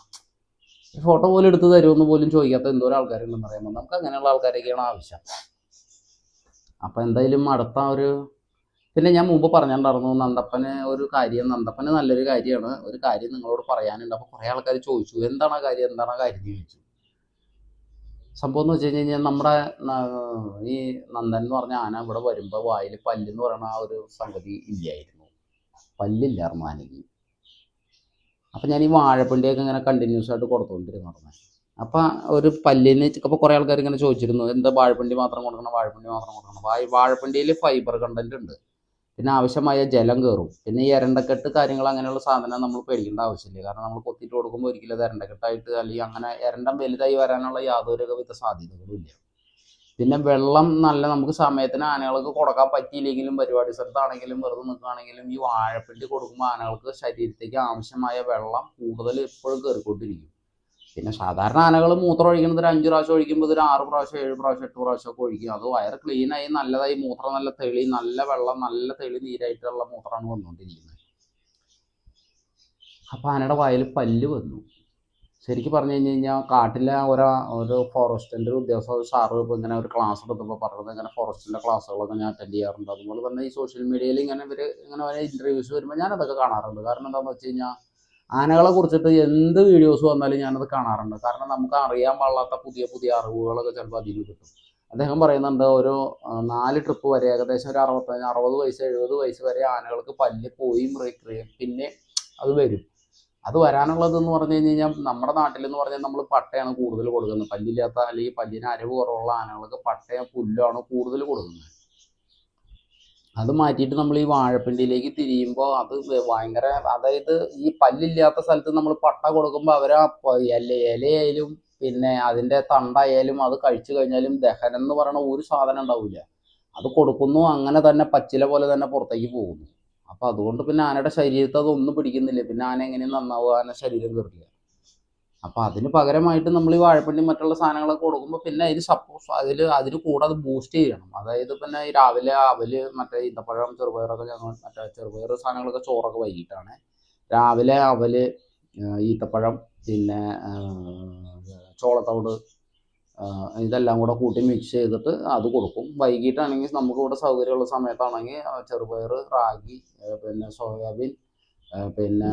ഫോട്ടോ പോലും എടുത്ത് തരുമെന്ന് പോലും ചോദിക്കാത്ത എന്തോരം ആൾക്കാരുണ്ടെന്ന് പറയുമ്പോൾ നമുക്ക് അങ്ങനെയുള്ള ആൾക്കാരൊക്കെയാണ് ആവശ്യം. അപ്പം എന്തായാലും അടുത്ത പിന്നെ ഞാൻ മുമ്പ് പറഞ്ഞിട്ടുണ്ടായിരുന്നു നന്ദപ്പന് ഒരു കാര്യം, നന്ദപ്പന് നല്ലൊരു കാര്യമാണ്, ഒരു കാര്യം നിങ്ങളോട് പറയാനുണ്ട്. അപ്പോൾ കുറേ ആൾക്കാർ ചോദിച്ചു എന്താണ് ആ കാര്യം ചോദിച്ചു. സംഭവം എന്ന് വെച്ച് കഴിഞ്ഞാൽ നമ്മുടെ ഈ നന്ദൻ എന്ന് പറഞ്ഞ ആന ഇവിടെ വരുമ്പോൾ വായിൽ പല്ലെന്ന് പറയുന്ന ആ ഒരു സംഗതി ഇല്ലായിരുന്നു, പല്ലില്ലായിരുന്നു ആനയ്ക്ക്. അപ്പം ഞാൻ ഈ വാഴപ്പിണ്ടിയൊക്കെ ഇങ്ങനെ കണ്ടിന്യൂസ് ആയിട്ട് കൊടുത്തുകൊണ്ടിരുന്നു. അപ്പം ഒരു പല്ലിന് അപ്പോൾ കുറേ ആൾക്കാർ ഇങ്ങനെ ചോദിച്ചിരുന്നു എന്താ വാഴപ്പിണ്ടി മാത്രം കൊടുക്കണം, വാഴപ്പിണ്ടിയിൽ ഫൈബർ കണ്ടന്റ് ഉണ്ട്, പിന്നെ ആവശ്യമായ ജലം കയറും, പിന്നെ ഈ എരണ്ടക്കെട്ട് കാര്യങ്ങൾ അങ്ങനെയുള്ള സാധനം നമ്മൾ പേടിക്കേണ്ട ആവശ്യമില്ല. കാരണം നമ്മൾ കൊത്തിയിട്ട് കൊടുക്കുമ്പോൾ ഒരിക്കലും അത് എരണ്ടക്കെട്ടായിട്ട് അല്ലെങ്കിൽ അങ്ങനെ എരണ്ടം വലുതായി വരാനുള്ള യാതൊരുവിധ സാധ്യതകളും ഇല്ല. പിന്നെ വെള്ളം നമുക്ക് സമയത്തിന് ആനകൾക്ക് കൊടുക്കാൻ പറ്റിയില്ലെങ്കിലും പരിപാടി സ്ഥലത്താണെങ്കിലും വെറുതെ നിൽക്കുകയാണെങ്കിലും ഈ വാഴപ്പിണ്ടി കൊടുക്കുമ്പോൾ ആനകൾക്ക് ശരീരത്തേക്ക് ആവശ്യമായ വെള്ളം കൂടുതൽ എപ്പോഴും കയറിക്കൊണ്ടിരിക്കും. പിന്നെ സാധാരണ ആനകൾ മൂത്രം ഒഴിക്കുന്നത് ഒരു 5 പ്രാവശ്യം ഒഴിക്കുമ്പോൾ ഒരു 6 പ്രാവശ്യം 7 പ്രാവശ്യം 8 പ്രാവശ്യം ഒക്കെ ഒഴിക്കും. അത് വയറ് ക്ലീനായി നല്ലതായി മൂത്രം നല്ല തെളി, നല്ല വെള്ളം, നല്ല തെളി നീരായിട്ടുള്ള മൂത്രമാണ് വന്നുകൊണ്ടിരിക്കുന്നത്. അപ്പോൾ ആനയുടെ വായിൽ പല്ല് വന്നു. ശരിക്കും പറഞ്ഞു കഴിഞ്ഞാൽ കാട്ടിലെ ഒരു ഫോറസ്റ്റിൻ്റെ ഉദ്യോഗസ്ഥ സാറ് ഇപ്പോൾ ഇങ്ങനെ ഒരു ക്ലാസ് എടുത്തപ്പോൾ പറഞ്ഞത്, ഇങ്ങനെ ഫോറസ്റ്റിൻ്റെ ക്ലാസ്സുകളൊക്കെ ഞാൻ അറ്റൻഡ് ചെയ്യാറുണ്ട്. അതുപോലെ തന്നെ ഈ സോഷ്യൽ മീഡിയയിൽ ഇങ്ങനെ ഓരോ ഇൻ്റർവ്യൂസ് വരുമ്പോൾ ഞാനതൊക്കെ കാണാറുണ്ട്. കാരണം എന്താണെന്ന് വെച്ച് കഴിഞ്ഞാൽ ആനകളെ കുറിച്ചിട്ട് എന്ത് വീഡിയോസ് വന്നാലും ഞാനത് കാണാറുണ്ട്. കാരണം നമുക്ക് അറിയാൻ പാടില്ലാത്ത പുതിയ പുതിയ അറിവുകളൊക്കെ ചിലപ്പോൾ അതിൽ കിട്ടും. അദ്ദേഹം പറയുന്നുണ്ട് ഒരു 4 ട്രിപ്പ് വരെ ഏകദേശം ഒരു 60 വയസ്സ് 70 വയസ്സ് വരെ ആനകൾക്ക് പല്ല് പോയി പിന്നെ അത് വരും. അത് വരാനുള്ളതെന്ന് പറഞ്ഞു കഴിഞ്ഞാൽ നമ്മുടെ നാട്ടിലെന്ന് പറഞ്ഞാൽ നമ്മൾ പട്ടയാണ് കൂടുതൽ കൊടുക്കുന്നത്. പല്ലില്ലാത്ത അല്ലെങ്കിൽ പല്ലിന് അരവ് കുറവുള്ള ആനകൾക്ക് പട്ടയും പുല്ലാണ് കൂടുതൽ കൊടുക്കുന്നത്. അത് മാറ്റിയിട്ട് നമ്മൾ ഈ വാഴപ്പിണ്ടിയിലേക്ക് തിരിയുമ്പോൾ അത് ഭയങ്കര, അതായത് ഈ പല്ലില്ലാത്ത സ്ഥലത്ത് നമ്മൾ പട്ട കൊടുക്കുമ്പോൾ അവർ ആ ഇലയായാലും പിന്നെ അതിൻ്റെ തണ്ടായാലും അത് കഴിച്ചു കഴിഞ്ഞാലും ദഹനം എന്ന് പറയുന്ന ഒരു സാധനം ഉണ്ടാവില്ല. അത് കൊടുക്കുന്നു, അങ്ങനെ തന്നെ പച്ചില പോലെ തന്നെ പുറത്തേക്ക് പോകുന്നു. അപ്പം അതുകൊണ്ട് പിന്നെ ആനയുടെ ശരീരത്തിൽ അതൊന്നും പിടിക്കുന്നില്ല. പിന്നെ ആന എങ്ങനെയും നന്നാവുക, ആന ശരീരം കയറില്ല. അപ്പം അതിന് പകരമായിട്ട് നമ്മൾ ഈ വാഴപ്പിണ്ടി മറ്റുള്ള സാധനങ്ങളൊക്കെ കൊടുക്കുമ്പോൾ പിന്നെ അതിന് സപ്പോസ് അതിന് കൂടെ അത് ബൂസ്റ്റ് ചെയ്യണം. അതായത് പിന്നെ ഈ രാവിലെ അവല്, മറ്റേ ഈന്തപ്പഴം, ചെറുപയറൊക്കെ ഞങ്ങൾ മറ്റേ ചെറുപയർ സാധനങ്ങളൊക്കെ ചോറൊക്കെ വൈകിട്ടാണ്. രാവിലെ അവല്, ഈത്തപ്പഴം, പിന്നെ ചോളത്തവിട്, ഇതെല്ലാം കൂടെ കൂട്ടി മിക്സ് ചെയ്തിട്ട് അത് കൊടുക്കും. വൈകിട്ടാണെങ്കിൽ നമുക്കിവിടെ സൗകര്യമുള്ള സമയത്താണെങ്കിൽ ചെറുപയർ, റാഗി, പിന്നെ സോയാബീൻ, പിന്നെ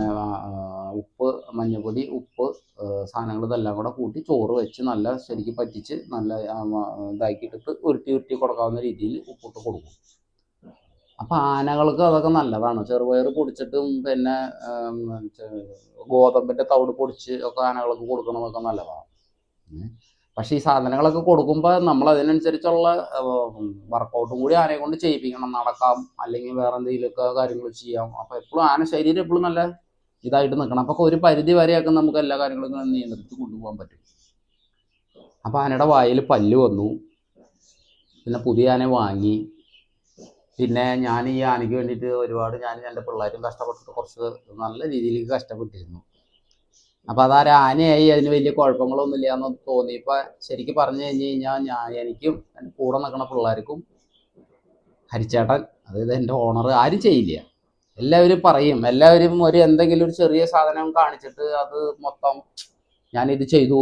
ഉപ്പ്, മഞ്ഞൾപ്പൊടി, ഉപ്പ്, സാധനങ്ങൾ ഇതെല്ലാം കൂടെ കൂട്ടി ചോറ് വെച്ച് നല്ല ശരിക്കും പറ്റിച്ച് നല്ല ഇതാക്കിയിട്ടിട്ട് ഉരുട്ടി കൊടുക്കാവുന്ന രീതിയിൽ ഉപ്പിട്ട് കൊടുക്കും. അപ്പം ആനകൾക്ക് അതൊക്കെ നല്ലതാണ്. ചെറുപയർ പൊടിച്ചിട്ടും പിന്നെ ഗോതമ്പിൻ്റെ തവിട് പൊടിച്ച് ഒക്കെ ആനകൾക്ക് കൊടുക്കണതൊക്കെ നല്ലതാണ്. പക്ഷേ ഈ സാധനങ്ങളൊക്കെ കൊടുക്കുമ്പോൾ നമ്മൾ അതിനനുസരിച്ചുള്ള വർക്കൗട്ടും കൂടി ആനയെ കൊണ്ട് ചെയ്യിപ്പിക്കണം. നടക്കാം, അല്ലെങ്കിൽ വേറെ എന്തെങ്കിലുമൊക്കെ കാര്യങ്ങൾ ചെയ്യാം. അപ്പോൾ എപ്പോഴും ആന ശരീരം എപ്പോഴും നല്ല ഇതായിട്ട് നിൽക്കണം. അപ്പോൾ ഒരു പരിധി വരെയൊക്കെ നമുക്ക് എല്ലാ കാര്യങ്ങളും നിയന്ത്രിച്ച് കൊണ്ടുപോകാൻ പറ്റും. അപ്പോൾ ആനയുടെ വായിൽ പല്ല് വന്നു. പിന്നെ പുതിയ ആനയെ വാങ്ങി. പിന്നെ ഞാൻ ഈ ആനയ്ക്ക് വേണ്ടിയിട്ട് ഒരുപാട് ഞാൻ എൻ്റെ പിള്ളേരും കഷ്ടപ്പെട്ടിട്ട് കുറച്ച് നല്ല രീതിയിലേക്ക് കഷ്ടപ്പെട്ടിരുന്നു. അപ്പം അതൊരു ആനയായി അതിന് വലിയ കുഴപ്പങ്ങളൊന്നുമില്ല എന്ന് തോന്നിയപ്പോൾ ശരിക്കും പറഞ്ഞു കഴിഞ്ഞ് കഴിഞ്ഞാൽ എനിക്കും എൻ്റെ കൂടെ നിൽക്കുന്ന പിള്ളേർക്കും ഹരിച്ചേട്ടൻ, അതായത് എൻ്റെ ഓണർ, ആരും ചെയ്യില്ല. എല്ലാവരും പറയും, എല്ലാവരും എന്തെങ്കിലും ഒരു ചെറിയ സാധനം കാണിച്ചിട്ട് അത് മൊത്തം ഞാനിത് ചെയ്തു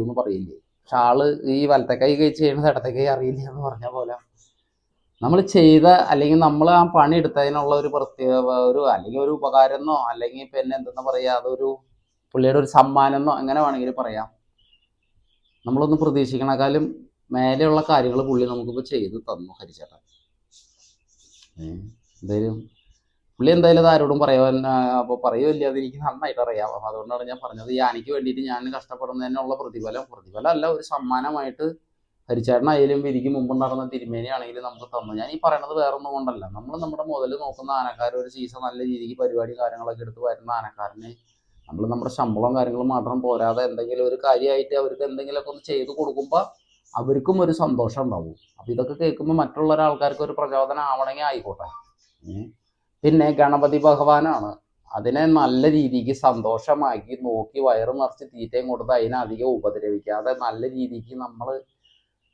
എന്ന് പറയില്ലേ. പക്ഷെ ആള് ഈ വലത്തെ കൈ ചെയ്യുന്നത് ഇടത്തെ കൈ അറിയില്ല എന്ന് പറഞ്ഞ പോലെ നമ്മൾ ചെയ്ത, അല്ലെങ്കിൽ നമ്മൾ ആ പണി എടുത്തതിനുള്ള ഒരു പ്രത്യേക അല്ലെങ്കിൽ ഒരു ഉപകാരം എന്നോ, അല്ലെങ്കിൽ പിന്നെ എന്തെന്ന് പറയുക, അതൊരു പുള്ളിയുടെ ഒരു സമ്മാനം എന്നോ അങ്ങനെ വേണമെങ്കിൽ പറയാം. നമ്മളൊന്ന് പ്രതീക്ഷിക്കണേക്കാളും മേലെയുള്ള കാര്യങ്ങൾ പുള്ളി നമുക്കിപ്പോൾ ചെയ്ത് തന്നു ഹരിച്ചേട്ടൻ. പുള്ളി എന്തായാലും അത് ആരോടും അപ്പോൾ പറയുമില്ല, അത് എനിക്ക് നന്നായിട്ട് അറിയാം. അപ്പം അതുകൊണ്ടാണ് ഞാൻ പറഞ്ഞത്, ഈ ആനയ്ക്ക് വേണ്ടിയിട്ട് ഞാൻ കഷ്ടപ്പെടുന്നതിനുള്ള പ്രതിഫലം അല്ല, ഒരു സമ്മാനമായിട്ട് ഹരിച്ചേട്ടനായാലും എനിക്ക് മുമ്പുണ്ടായിരുന്ന തിരുമേനിയാണെങ്കിലും നമുക്ക് തന്നു. ഞാൻ ഈ പറയണത് വേറൊന്നും കൊണ്ടല്ല. നമ്മൾ നമ്മുടെ മുതൽ നോക്കുന്ന ആനക്കാർ, ഒരു സീസൺ നല്ല രീതിക്ക് പരിപാടി കാര്യങ്ങളൊക്കെ എടുത്ത് വരുന്ന ആനക്കാരന് നമ്മൾ നമ്മുടെ ശമ്പളവും കാര്യങ്ങളും മാത്രം പോരാതെ എന്തെങ്കിലും ഒരു കാര്യമായിട്ട് അവർക്ക് എന്തെങ്കിലുമൊക്കെ ഒന്ന് ചെയ്ത് കൊടുക്കുമ്പോൾ അവർക്കും ഒരു സന്തോഷം ഉണ്ടാവും. അപ്പം ഇതൊക്കെ കേൾക്കുമ്പോൾ മറ്റുള്ള ഒരാൾക്കാർക്ക് ഒരു പ്രചോദനം ആവണമെങ്കിൽ ആയിക്കോട്ടെ. പിന്നെ ഗണപതി ഭഗവാനാണ്, അതിനെ നല്ല രീതിക്ക് സന്തോഷമാക്കി നോക്കി വയറ് നിറച്ച് തീറ്റയും കൊടുത്ത് അതിനെ അധികം ഉപദ്രവിക്കാതെ നല്ല രീതിക്ക്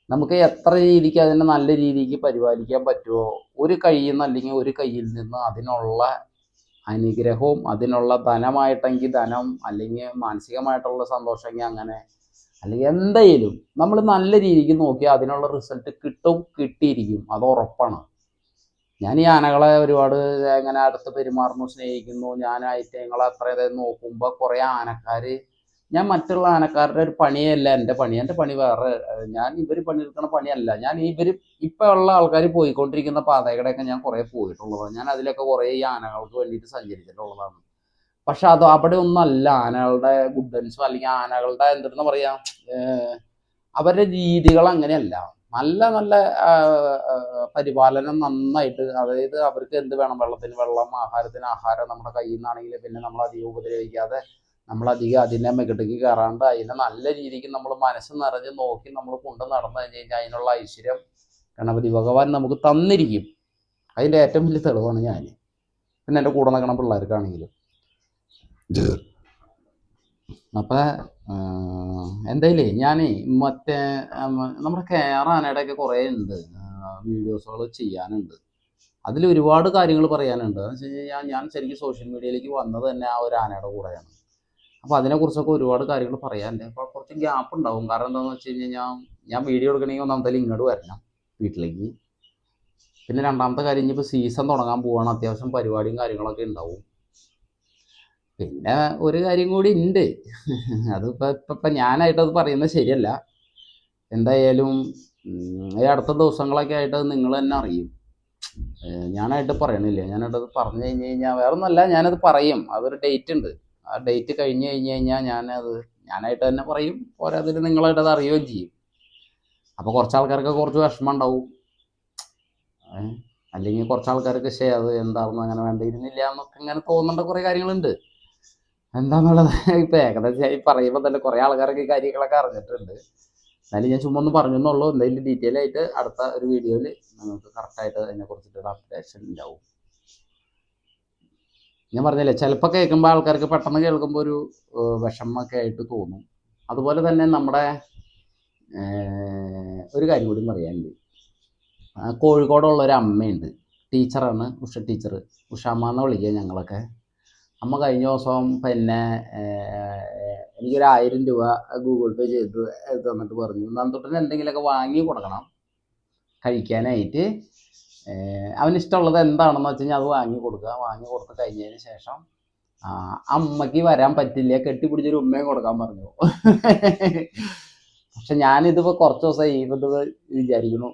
നമുക്ക് എത്ര രീതിക്ക് അതിനെ നല്ല രീതിക്ക് പരിപാലിക്കാൻ പറ്റുമോ, ഒരു കയ്യിൽ നിന്ന് അല്ലെങ്കിൽ ഒരു കയ്യിൽ നിന്ന് അതിനുള്ള അനുഗ്രഹവും അതിനുള്ള ധനമായിട്ടെങ്കിൽ ധനം, അല്ലെങ്കിൽ മാനസികമായിട്ടുള്ള സന്തോഷമെങ്കിൽ അങ്ങനെ, അല്ലെങ്കിൽ എന്തായാലും നമ്മൾ നല്ല രീതിക്ക് നോക്കിയാൽ അതിനുള്ള റിസൾട്ട് കിട്ടിയിരിക്കും, അത് ഉറപ്പാണ്. ഞാൻ ഈ ആനകളെ ഒരുപാട് എങ്ങനെ അടുത്ത് പെരുമാറുന്നു, സ്നേഹിക്കുന്നു. ഞാൻ ഐറ്റങ്ങളെ അത്ര നോക്കുമ്പോൾ കുറേ ആനക്കാർ, ഞാൻ മറ്റുള്ള ആനക്കാരുടെ ഒരു പണിയല്ല എൻ്റെ പണി വേറെ. ഞാൻ ഇവർ പണിയെടുക്കുന്ന പണിയല്ല. ഞാൻ ഇപ്പം ഉള്ള ആൾക്കാർ പോയിക്കൊണ്ടിരിക്കുന്ന പാതകളുടെയൊക്കെ ഞാൻ കുറേ പോയിട്ടുള്ളതാണ്. ഞാൻ അതിലൊക്കെ കുറേ ഈ ആനകൾക്ക് വേണ്ടിയിട്ട് സഞ്ചരിച്ചിട്ടുള്ളതാണ്. പക്ഷെ അത് അവിടെ ഒന്നല്ല ആനകളുടെ ഗുഡൻസോ അല്ലെങ്കിൽ ആനകളുടെ എന്തെന്ന് പറയാം, അവരുടെ രീതികൾ അങ്ങനെയല്ല. നല്ല നല്ല പരിപാലനം നന്നായിട്ട്, അതായത് അവർക്ക് എന്ത് വേണം, വെള്ളത്തിന് വെള്ളം, ആഹാരത്തിന് ആഹാരം, നമ്മുടെ കയ്യിൽ നിന്നാണെങ്കിൽ പിന്നെ നമ്മൾ അധികം ഉപദ്രവിക്കാതെ, നമ്മളധികം അതിനെ മികട്ടിക്ക് കയറാണ്ട് അതിനെ നല്ല രീതിക്ക് നമ്മൾ മനസ്സ് നിറഞ്ഞ് നോക്കി നമ്മൾ കൊണ്ട് നടന്നു കഴിഞ്ഞ് കഴിഞ്ഞാൽ അതിനുള്ള ഐശ്വര്യം ഗണപതി ഭഗവാൻ നമുക്ക് തന്നിരിക്കും. അതിൻ്റെ ഏറ്റവും വലിയ തെളിവാണ് ഞാൻ. പിന്നെ എൻ്റെ കൂടെ നിൽക്കണം പിള്ളേർക്കാണെങ്കിലും. അപ്പം എന്തായാലേ ഞാൻ മറ്റേ നമ്മുടെ ആനയുടെയൊക്കെ കുറേ ഉണ്ട് വീഡിയോസുകൾ ചെയ്യാനുണ്ട്. അതിൽ ഒരുപാട് കാര്യങ്ങൾ പറയാനുണ്ട്. എന്ന് വെച്ച് കഴിഞ്ഞാൽ ഞാൻ ശരിക്കും സോഷ്യൽ മീഡിയയിലേക്ക് വന്നത് തന്നെ ആ ഒരു ആനയുടെ കൂടെയാണ്. അപ്പോൾ അതിനെക്കുറിച്ചൊക്കെ ഒരുപാട് കാര്യങ്ങൾ പറയാനുണ്ട്. അപ്പോൾ കുറച്ച് ഗ്യാപ്പ് ഉണ്ടാവും. കാരണം എന്താണെന്ന് വെച്ച് കഴിഞ്ഞാൽ ഞാൻ വീഡിയോ എടുക്കണമെങ്കിൽ ഒന്നാമത്തെ ഇങ്ങോട്ട് വരണം വീട്ടിലേക്ക്. പിന്നെ രണ്ടാമത്തെ കാര്യം, ഇനിയിപ്പോൾ സീസൺ തുടങ്ങാൻ പോവുകയാണ്, അത്യാവശ്യം പരിപാടിയും കാര്യങ്ങളൊക്കെ ഉണ്ടാവും. പിന്നെ ഒരു കാര്യം കൂടി ഉണ്ട്, അതിപ്പോൾ ഞാനായിട്ടത് പറയുന്നത് ശരിയല്ല. എന്തായാലും ഈ അടുത്ത ദിവസങ്ങളൊക്കെ ആയിട്ട് അത് നിങ്ങൾ തന്നെ അറിയും. ഞാനായിട്ട് പറയണില്ല. ഞാനായിട്ടത് പറഞ്ഞു കഴിഞ്ഞ് കഴിഞ്ഞാൽ വേറെ ഒന്നുമല്ല, ഞാനത് പറയും. അതൊരു ഡേറ്റ് ഉണ്ട്. ആ ഡേറ്റ് കഴിഞ്ഞ് കഴിഞ്ഞാൽ ഞാനായിട്ട് തന്നെ പറയും. പോരാതിന് നിങ്ങളായിട്ടത് അറിയുകയും ചെയ്യും. അപ്പോൾ കുറച്ച് ആൾക്കാർക്ക് കുറച്ച് വിഷമം ഉണ്ടാവും. അല്ലെങ്കിൽ കുറച്ച് ആൾക്കാർക്ക് അത് എന്താണെന്ന് അങ്ങനെ വേണ്ടിയിരുന്നില്ല എന്നൊക്കെ ഇങ്ങനെ തോന്നേണ്ട കുറേ കാര്യങ്ങളുണ്ട്. എന്താണെന്നുള്ളത് ഇപ്പം ഏകദേശം ഈ പറയുമ്പോൾ തന്നെ കുറേ ആൾക്കാർക്ക് ഈ കാര്യങ്ങളൊക്കെ അറിഞ്ഞിട്ടുണ്ട്. എന്നാലും ഞാൻ ചുമ്മാ ഒന്ന് പറഞ്ഞെന്നുള്ളൂ. എന്തെങ്കിലും ഡീറ്റെയിൽ ആയിട്ട് അടുത്ത ഒരു വീഡിയോയിൽ നിങ്ങൾക്ക് കറക്റ്റായിട്ട് അതിനെക്കുറിച്ചിട്ടൊരു അപ്ഡേഷൻ ഉണ്ടാവും. ഞാൻ പറഞ്ഞില്ലേ, ചിലപ്പോൾ കേൾക്കുമ്പോൾ ആൾക്കാർക്ക് പെട്ടെന്ന് കേൾക്കുമ്പോൾ ഒരു വിഷമമൊക്കെ ആയിട്ട് തോന്നും. അതുപോലെ തന്നെ നമ്മുടെ ഒരു കാര്യം കൂടി പറയാനുണ്ട്. കോഴിക്കോടുള്ള ഒരു അമ്മയുണ്ട്, ടീച്ചറാണ്, ഉഷ ടീച്ചർ. ഉഷാമ്മ എന്ന് വിളിക്കുക ഞങ്ങളൊക്കെ. അമ്മ കഴിഞ്ഞ ദിവസം പിന്നെ എനിക്കൊരു 1000 രൂപ ഗൂഗിൾ പേ ചെയ്ത് തന്നിട്ട് പറഞ്ഞു, നന്ദുട്ടന് എന്തെങ്കിലുമൊക്കെ വാങ്ങി കൊടുക്കണം കഴിക്കാനായിട്ട്. അവനിഷ്ടമുള്ളത് എന്താണെന്ന് വെച്ച് കഴിഞ്ഞാൽ അത് വാങ്ങി കൊടുക്കുക. വാങ്ങി കൊടുത്ത് കഴിഞ്ഞതിന് ശേഷം അമ്മയ്ക്ക് വരാൻ പറ്റില്ല, കെട്ടിപ്പിടിച്ചൊരു ഉമ്മയും കൊടുക്കാൻ പറഞ്ഞു. പക്ഷെ ഞാനിതിപ്പോൾ കുറച്ച് ദിവസമായി ഇത് വിചാരിക്കുന്നു.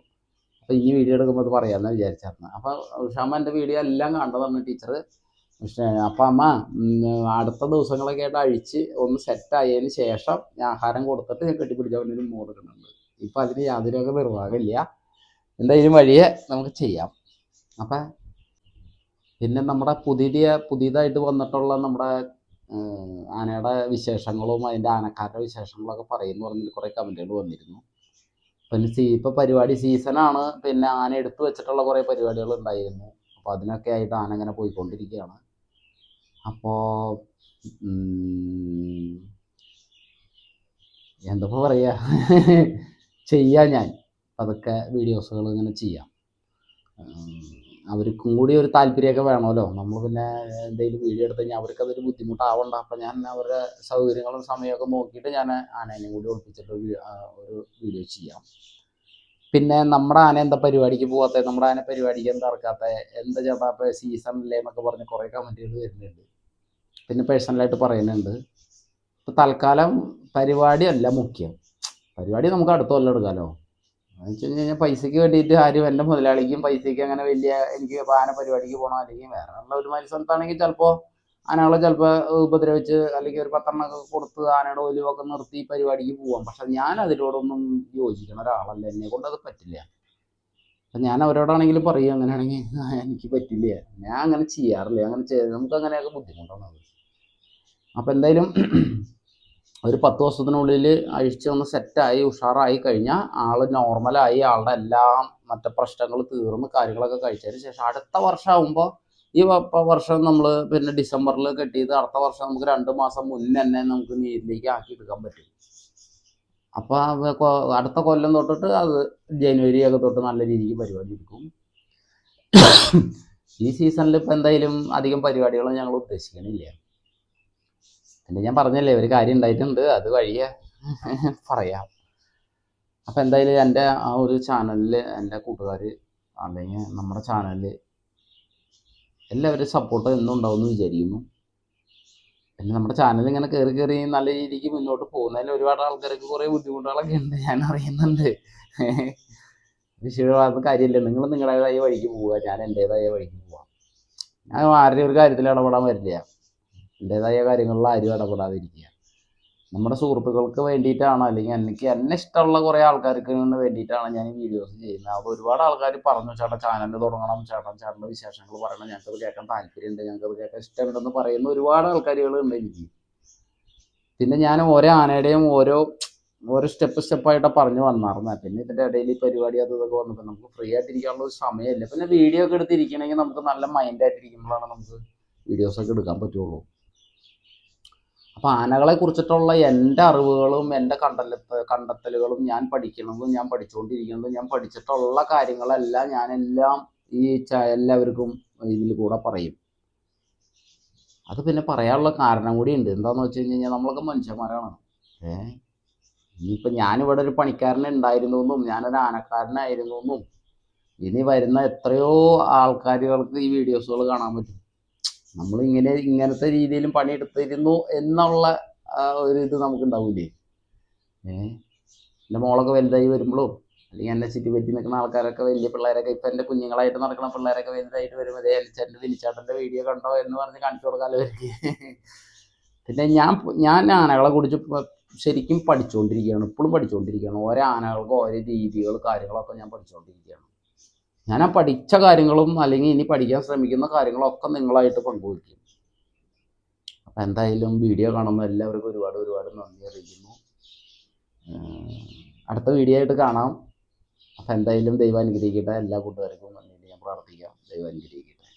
അപ്പോൾ ഈ വീഡിയോ എടുക്കുമ്പോൾ അത് പറയാമെന്ന് വിചാരിച്ചായിരുന്നു. അപ്പോൾ ഉഷാമ്മ എൻ്റെ വീഡിയോ എല്ലാം കണ്ടതാണ് ടീച്ചർ. പക്ഷേ അപ്പം അമ്മ അടുത്ത ദിവസങ്ങളൊക്കെ ആയിട്ട് അഴിച്ച് ഒന്ന് സെറ്റായതിന് ശേഷം ഞാൻ ആഹാരം കൊടുത്തിട്ട് ഞാൻ കെട്ടിപ്പിടിച്ചവനൊരു കൊടുക്കുന്നുണ്ട്. ഇപ്പം അതിന് യാതൊരു നിർവാഹമില്ല. എന്തായാലും വഴിയെ നമുക്ക് ചെയ്യാം. അപ്പം പിന്നെ നമ്മുടെ പുതിയതായിട്ട് വന്നിട്ടുള്ള നമ്മുടെ ആനയുടെ വിശേഷങ്ങളും അതിൻ്റെ ആനക്കാരുടെ വിശേഷങ്ങളൊക്കെ പറയുമെന്ന് പറഞ്ഞിട്ട് കുറേ കമൻറ്റുകൾ വന്നിരുന്നു. പിന്നെ ഇപ്പോൾ പരിപാടി സീസണാണ്. പിന്നെ ആന എടുത്തു വെച്ചിട്ടുള്ള കുറേ പരിപാടികൾ ഉണ്ടായിരുന്നു. അപ്പോൾ അതിനൊക്കെ ആയിട്ട് ആന അങ്ങനെ പോയിക്കൊണ്ടിരിക്കുകയാണ്. അപ്പോൾ എന്താ പറയുക, ചെയ്യാം. ഞാൻ അതൊക്കെ വീഡിയോസുകൾ ഇങ്ങനെ ചെയ്യാം. അവർക്കും കൂടി ഒരു താല്പര്യമൊക്കെ വേണമല്ലോ. നമ്മൾ പിന്നെ എന്തെങ്കിലും വീഡിയോ എടുത്ത് കഴിഞ്ഞാൽ അവർക്കതൊരു ബുദ്ധിമുട്ടാവണ്ട. അപ്പം ഞാൻ അവരുടെ സൗകര്യങ്ങളും സമയമൊക്കെ നോക്കിയിട്ട് ഞാൻ ആനേനെ കൂടി ഒളിപ്പിച്ചിട്ട് ഒരു വീഡിയോ ചെയ്യാം. പിന്നെ നമ്മുടെ ആന എന്താ പരിപാടിക്ക് പോകാത്തത്, നമ്മുടെ ആന പരിപാടിക്ക് എന്താ ഇറക്കാത്തത്, എന്താ ചേട്ടാ ഇപ്പോൾ സീസണില്ലേ എന്നൊക്കെ പറഞ്ഞ് കുറേ കമൻറ്റുകൾ വരുന്നുണ്ട്. പിന്നെ പേഴ്സണലായിട്ട് പറയുന്നുണ്ട്. ഇപ്പോൾ തൽക്കാലം പരിപാടിയല്ല മുഖ്യം. പരിപാടി നമുക്ക് അടുത്ത കൊല്ലം എടുക്കാമല്ലോ. എന്ന് വെച്ച് കഴിഞ്ഞാൽ പൈസയ്ക്ക് വേണ്ടിയിട്ട് ആരും, എൻ്റെ മുതലാളിക്കും പൈസയ്ക്ക് അങ്ങനെ വലിയ എനിക്ക് ആന പരിപാടിക്ക് പോകണം, അല്ലെങ്കിൽ വേറെ ഉള്ള ഒരുമാതിരി സ്ഥലത്താണെങ്കിൽ ചിലപ്പോൾ ആനകളെ ചിലപ്പോൾ ഉപദ്രവിച്ച് അല്ലെങ്കിൽ ഒരു 10 എണ്ണമൊക്കെ കൊടുത്ത് ആനയുടെ ഒലിവൊക്കെ നിർത്തി പരിപാടിക്ക് പോവാം. പക്ഷെ ഞാൻ അതിനോടൊന്നും യോജിക്കുന്ന ഒരാളല്ല. എന്നെ കൊണ്ട് അത് പറ്റില്ല. അപ്പം ഞാൻ അവരോടാണെങ്കിലും പറയും, അങ്ങനെയാണെങ്കിൽ എനിക്ക് പറ്റില്ല, ഞാൻ അങ്ങനെ ചെയ്യാറില്ല. അങ്ങനെ നമുക്ക് അങ്ങനെയൊക്കെ ബുദ്ധിമുട്ടാണ് അത്. അപ്പം എന്തായാലും ഒരു 10 ദിവസത്തിനുള്ളിൽ അഴിച്ചൊന്ന് സെറ്റായി ഉഷാറായി കഴിഞ്ഞാൽ ആൾ നോർമലായി, ആളുടെ എല്ലാം മറ്റു പ്രശ്നങ്ങൾ തീർന്ന് കാര്യങ്ങളൊക്കെ കഴിച്ചതിന് ശേഷം അടുത്ത വർഷമാകുമ്പോൾ, ഈ വർഷം നമ്മൾ പിന്നെ ഡിസംബറിൽ കെട്ടിയത് അടുത്ത വർഷം നമുക്ക് 2 മാസം മുന്നേ തന്നെ നമുക്ക് നീരിലേക്ക് ആക്കി എടുക്കാൻ പറ്റും. അപ്പോൾ അടുത്ത കൊല്ലം തൊട്ടിട്ട് അത് ജനുവരി ഒക്കെ തൊട്ട് നല്ല രീതിക്ക് പരിപാടി എടുക്കും. ഈ സീസണിൽ ഇപ്പോൾ എന്തായാലും അധികം പരിപാടികളും ഞങ്ങൾ ഉദ്ദേശിക്കണില്ല. പിന്നെ ഞാൻ പറഞ്ഞല്ലേ, ഒരു കാര്യം ഉണ്ടായിട്ടുണ്ട്, അത് വഴിയെ പറയാം. അപ്പം എന്തായാലും എൻ്റെ ആ ഒരു ചാനലിൽ എൻ്റെ കൂട്ടുകാർ അല്ലെങ്കിൽ നമ്മുടെ ചാനലിൽ എല്ലാവരും സപ്പോർട്ട് എന്നും ഉണ്ടാവുമെന്ന് വിചാരിക്കുന്നു. പിന്നെ നമ്മുടെ ചാനൽ ഇങ്ങനെ കയറി നല്ല രീതിക്ക് മുന്നോട്ട് പോകുന്നതിൽ ഒരുപാട് ആൾക്കാർക്ക് കുറേ ബുദ്ധിമുട്ടുകളൊക്കെ ഉണ്ട്, ഞാൻ അറിയുന്നുണ്ട്. വിഷയമാകുന്ന കാര്യമില്ല. നിങ്ങൾ നിങ്ങളുടേതായ വഴിക്ക് പോവുക, ഞാൻ എൻ്റേതായ വഴിക്ക് പോവാം. ഞാൻ ആരുടെയും ഒരു കാര്യത്തിൽ ഇടപെടാൻ വരില്ല. എൻ്റേതായ കാര്യങ്ങളിൽ ആരും ഇടപെടാതിരിക്കുക. നമ്മുടെ സുഹൃത്തുക്കൾക്ക് വേണ്ടിയിട്ടാണ്, അല്ലെങ്കിൽ എന്നെ ഇഷ്ടമുള്ള കുറേ ആൾക്കാർക്ക് വേണ്ടിയിട്ടാണ് ഞാൻ ഈ വീഡിയോസ് ചെയ്യുന്നത്. അപ്പോൾ ഒരുപാട് ആൾക്കാർ പറഞ്ഞു, ചേട്ടൻ ചാനൽ തുടങ്ങണം, ചേട്ടൻ്റെ വിശേഷങ്ങൾ പറയണം, ഞങ്ങൾക്കത് കേൾക്കാൻ താല്പര്യമുണ്ട്, ഞങ്ങൾക്കത് കേൾക്കാൻ ഇഷ്ടമുണ്ടെന്ന് പറയുന്ന ഒരുപാട് ആൾക്കാരുകളുണ്ട് എനിക്ക്. പിന്നെ ഞാൻ ഓരോ ആനയുടെയും ഓരോ സ്റ്റെപ്പായിട്ടാണ് പറഞ്ഞു വന്നാർന്നത്. പിന്നെ ഇതിൻ്റെ ഇടയിൽ ഈ പരിപാടി അത് ഇതൊക്കെ വന്നപ്പോൾ നമുക്ക് ഫ്രീ ആയിട്ടിരിക്കാനുള്ള ഒരു സമയമില്ല. പിന്നെ വീഡിയോ ഒക്കെ എടുത്തിരിക്കണമെങ്കിൽ നമുക്ക് നല്ല മൈൻഡായിട്ടിരിക്കുമ്പോഴാണ് നമുക്ക് വീഡിയോസൊക്കെ എടുക്കാൻ പറ്റുള്ളൂ. അപ്പോൾ ആനകളെ കുറിച്ചിട്ടുള്ള എൻ്റെ അറിവുകളും എൻ്റെ കണ്ടെത്തലുകളും ഞാൻ പഠിക്കുന്നതും ഞാൻ പഠിച്ചുകൊണ്ടിരിക്കുന്നതും ഞാൻ പഠിച്ചിട്ടുള്ള കാര്യങ്ങളെല്ലാം ഞാനെല്ലാം ഈ എല്ലാവർക്കും ഇതിൽ കൂടെ പറയും. അത് പിന്നെ പറയാനുള്ള കാരണം കൂടി ഉണ്ട്. എന്താണെന്ന് വെച്ച് കഴിഞ്ഞാൽ നമ്മളൊക്കെ മനുഷ്യന്മാരാണ്. ഇനിയിപ്പോൾ ഞാനിവിടെ ഒരു പണിക്കാരനെ ഉണ്ടായിരുന്നു എന്നും ഞാനൊരു ആനക്കാരനായിരുന്നു എന്നും ഇനി വരുന്ന എത്രയോ ആൾക്കാരുകൾക്ക് ഈ വീഡിയോസുകൾ കാണാൻ പറ്റും. ഇങ്ങനത്തെ രീതിയിലും പണിയെടുത്തിരുന്നു എന്നുള്ള ഒരു ഇത് നമുക്ക് ഉണ്ടാവില്ലേ. എൻ്റെ മോളൊക്കെ വലുതായി വരുമ്പോഴും, അല്ലെങ്കിൽ എന്നെ ചുറ്റിപ്പറ്റി നിൽക്കുന്ന ആൾക്കാരൊക്കെ, വലിയ പിള്ളേരൊക്കെ, ഇപ്പം എൻ്റെ കുഞ്ഞുങ്ങളായിട്ട് നടക്കുന്ന പിള്ളേരൊക്കെ വലുതായിട്ട് വരുമ്പോൾ എൻ്റെ വിനിച്ചേട്ടൻ്റെ വീഡിയോ കണ്ടോ എന്ന് പറഞ്ഞ് കാണിച്ചു കൊടുക്കാമല്ലോ അവർക്ക്. പിന്നെ ഞാൻ ആനകളെ കുറിച്ച് ശരിക്കും പഠിച്ചുകൊണ്ടിരിക്കുകയാണ്, ഇപ്പോഴും പഠിച്ചുകൊണ്ടിരിക്കുകയാണ്. ഓരോ ആനകൾക്കും ഓരോ രീതികൾ കാര്യങ്ങളൊക്കെ ഞാൻ പഠിച്ചുകൊണ്ടിരിക്കുകയാണ്. ഞാൻ ആ പഠിച്ച കാര്യങ്ങളും അല്ലെങ്കിൽ ഇനി പഠിക്കാൻ ശ്രമിക്കുന്ന കാര്യങ്ങളൊക്കെ നിങ്ങളായിട്ട് പങ്കുവയ്ക്കും. അപ്പം എന്തായാലും വീഡിയോ കാണുന്ന എല്ലാവർക്കും ഒരുപാട് ഒരുപാട് നന്ദി അറിയിക്കുന്നു. അടുത്ത വീഡിയോ ആയിട്ട് കാണാം. അപ്പം എന്തായാലും ദൈവം അനുഗ്രഹിക്കട്ടെ. എല്ലാ കൂട്ടുകാർക്കും നന്ദി ഞാൻ പ്രാർത്ഥിക്കാം. ദൈവം അനുഗ്രഹിക്കട്ടെ.